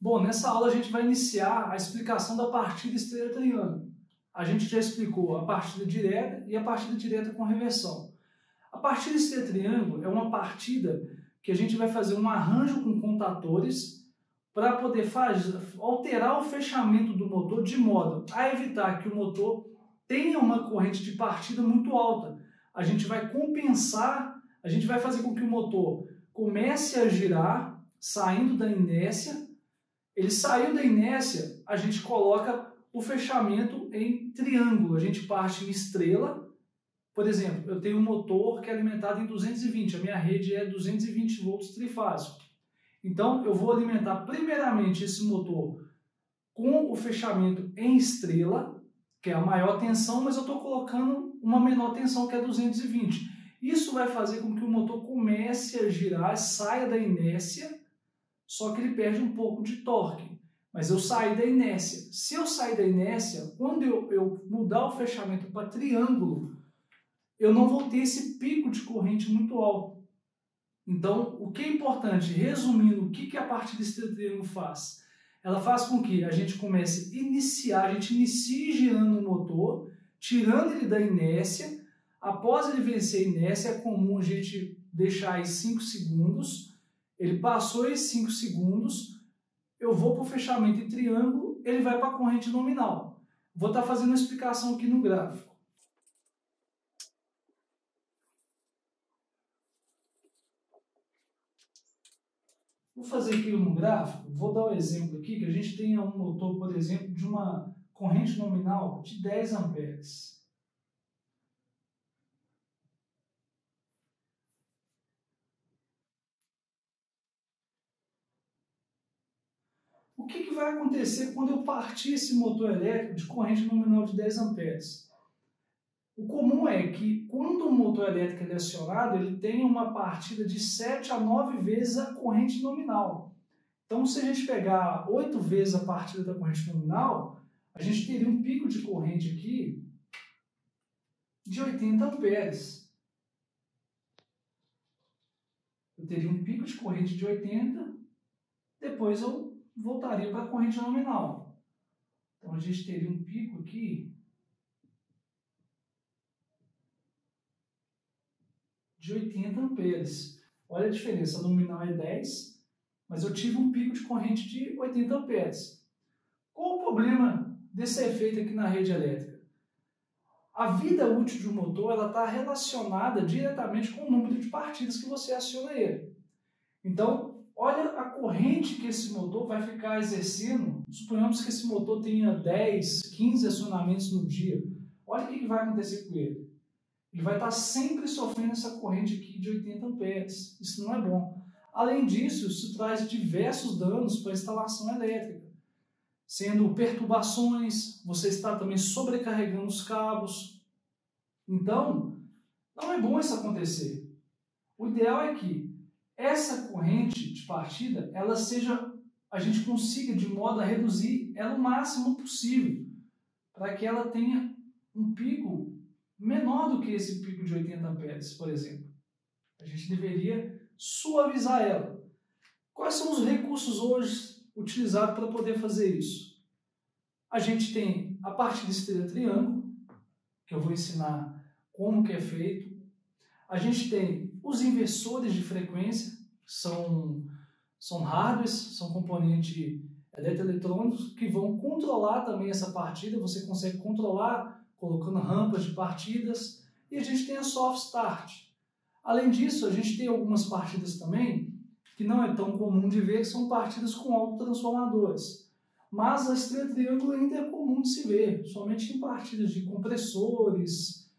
Bom, nessa aula a gente vai iniciar a explicação da partida estrela-triângulo. A gente já explicou a partida direta e a partida direta com reversão. A partida estrela-triângulo é uma partida que a gente vai fazer um arranjo com contatores para poder alterar o fechamento do motor de modo a evitar que o motor tenha uma corrente de partida muito alta. A gente vai compensar, a gente vai fazer com que o motor comece a girar, saindo da inércia. Ele saiu da inércia, a gente coloca o fechamento em triângulo. A gente parte em estrela. Por exemplo, eu tenho um motor que é alimentado em 220, a minha rede é 220 volts trifásico. Então, eu vou alimentar primeiramente esse motor com o fechamento em estrela, que é a maior tensão, mas eu estou colocando uma menor tensão, que é 220. Isso vai fazer com que o motor comece a girar, saia da inércia, só que ele perde um pouco de torque. Mas eu saí da inércia. Se eu sair da inércia, quando eu mudar o fechamento para triângulo, eu não vou ter esse pico de corrente muito alto. Então, o que é importante, resumindo, o que a partida estrela-triângulo faz? Ela faz com que a gente comece a iniciar, a gente inicie girando o motor, tirando ele da inércia. Após ele vencer a inércia, é comum a gente deixar aí 5 segundos. Ele passou esses 5 segundos, eu vou para o fechamento em triângulo, ele vai para a corrente nominal. Vou estar fazendo uma explicação aqui no gráfico. Vou fazer aqui no gráfico, vou dar um exemplo aqui, que a gente tenha um motor, por exemplo, de uma corrente nominal de 10 amperes. O que vai acontecer quando eu partir esse motor elétrico de corrente nominal de 10 amperes? O comum é que quando o motor elétrico é acionado, ele tem uma partida de 7 a 9 vezes a corrente nominal. Então, se a gente pegar 8 vezes a partida da corrente nominal, a gente teria um pico de corrente aqui de 80 amperes. Eu teria um pico de corrente de 80, depois eu voltaria para a corrente nominal. Então, a gente teria um pico aqui de 80 amperes. Olha a diferença, a nominal é 10, mas eu tive um pico de corrente de 80 amperes. Qual o problema desse efeito aqui na rede elétrica? A vida útil de um motor está relacionada diretamente com o número de partidas que você aciona ele. Então, olha a corrente que esse motor vai ficar exercendo. Suponhamos que esse motor tenha 10, 15 acionamentos no dia. Olha o que vai acontecer com ele. Ele vai estar sempre sofrendo essa corrente aqui de 80 amperes. Isso não é bom. Além disso, isso traz diversos danos para a instalação elétrica, sendo perturbações, você está também sobrecarregando os cabos. Então, não é bom isso acontecer. O ideal é que essa corrente de partida, a gente consiga de modo a reduzir ela o máximo possível, para que ela tenha um pico menor do que esse pico de 80 amperes, por exemplo. A gente deveria suavizar ela. Quais são os recursos hoje utilizados para poder fazer isso? A gente tem a partida estrela-triângulo, que eu vou ensinar como que é feito. A gente tem os inversores de frequência, que são hardwares, são componentes eletroeletrônicos que vão controlar também essa partida. Você consegue controlar colocando rampas de partidas, e a gente tem a soft start. Além disso, a gente tem algumas partidas também que não é tão comum de ver, que são partidas com autotransformadores. Mas a estrela-triângulo ainda é comum de se ver, somente em partidas de compressores,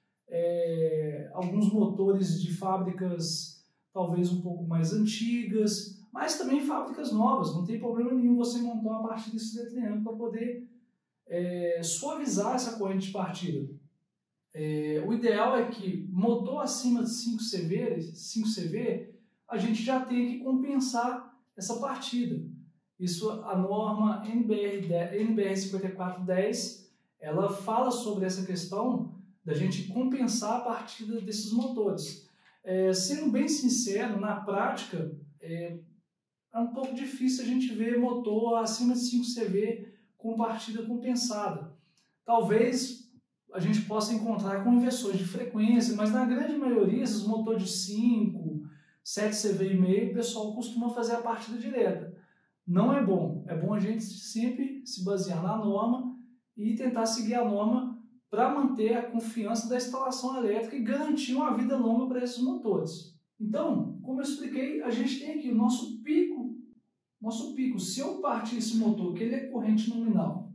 alguns motores de fábricas talvez um pouco mais antigas, mas também fábricas novas. Não tem problema nenhum você montar uma partida estrela-triângulo para poder suavizar essa corrente de partida. O ideal é que motor acima de 5 CV, a gente já tem que compensar essa partida. Isso, a norma NBR 5410, ela fala sobre essa questão da gente compensar a partida desses motores. Sendo bem sincero, na prática, é um pouco difícil a gente ver motor acima de 5 CV com partida compensada. Talvez a gente possa encontrar com inversores de frequência, mas na grande maioria, esses motores de 5, 7 CV e meio, o pessoal costuma fazer a partida direta. Não é bom. É bom a gente sempre se basear na norma e tentar seguir a norma para manter a confiança da instalação elétrica e garantir uma vida longa para esses motores. Então, como eu expliquei, a gente tem aqui o nosso pico. Se eu partir esse motor, que ele é corrente nominal,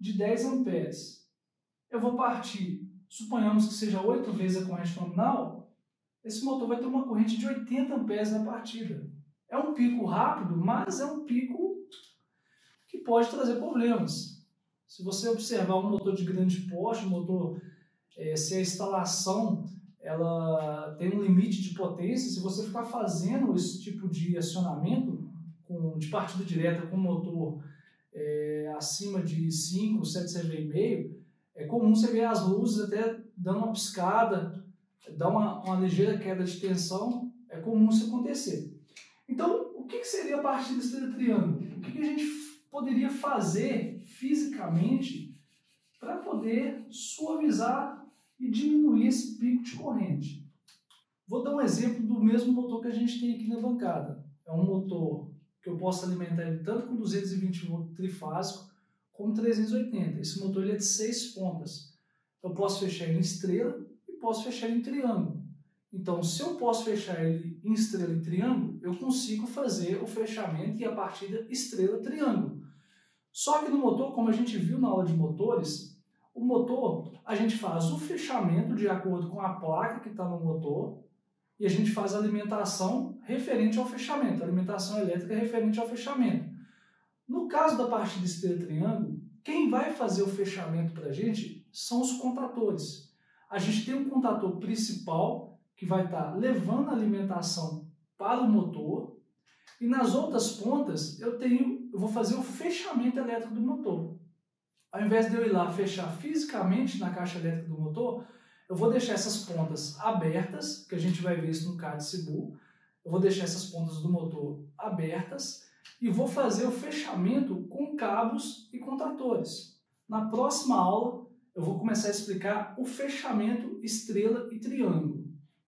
de 10 amperes, eu vou partir, suponhamos que seja 8 vezes a corrente nominal, esse motor vai ter uma corrente de 80 amperes na partida. É um pico rápido, mas é um pico que pode trazer problemas. Se você observar um motor de grande porte, se a instalação ela tem um limite de potência, se você ficar fazendo esse tipo de acionamento de partida direta com motor acima de 5, 7 CV e meio, é comum você ver as luzes até dando uma piscada, dá uma ligeira queda de tensão, é comum isso acontecer. Então, o que seria a partida estrela triângulo? O que a gente poderia fazer fisicamente para poder suavizar e diminuir esse pico de corrente? Vou dar um exemplo do mesmo motor que a gente tem aqui na bancada. É um motor que eu posso alimentar ele tanto com 220 volts trifásico como 380. Esse motor ele é de 6 pontas. Eu posso fechar ele em estrela e posso fechar ele em triângulo. Então, se eu posso fechar ele em estrela e triângulo, eu consigo fazer o fechamento e a partida estrela-triângulo. Só que no motor, como a gente viu na aula de motores, o motor a gente faz o fechamento de acordo com a placa que está no motor e a gente faz a alimentação referente ao fechamento, a alimentação elétrica referente ao fechamento. No caso da partida estrela-triângulo, quem vai fazer o fechamento para a gente são os contatores. A gente tem um contator principal que vai estar levando a alimentação para o motor e nas outras pontas eu vou fazer o fechamento elétrico do motor. Ao invés de eu ir lá fechar fisicamente na caixa elétrica do motor, eu vou deixar essas pontas abertas, que a gente vai ver isso no CAD Cibu. Eu vou deixar essas pontas do motor abertas e vou fazer o fechamento com cabos e contratores. Na próxima aula, eu vou começar a explicar o fechamento estrela e triângulo.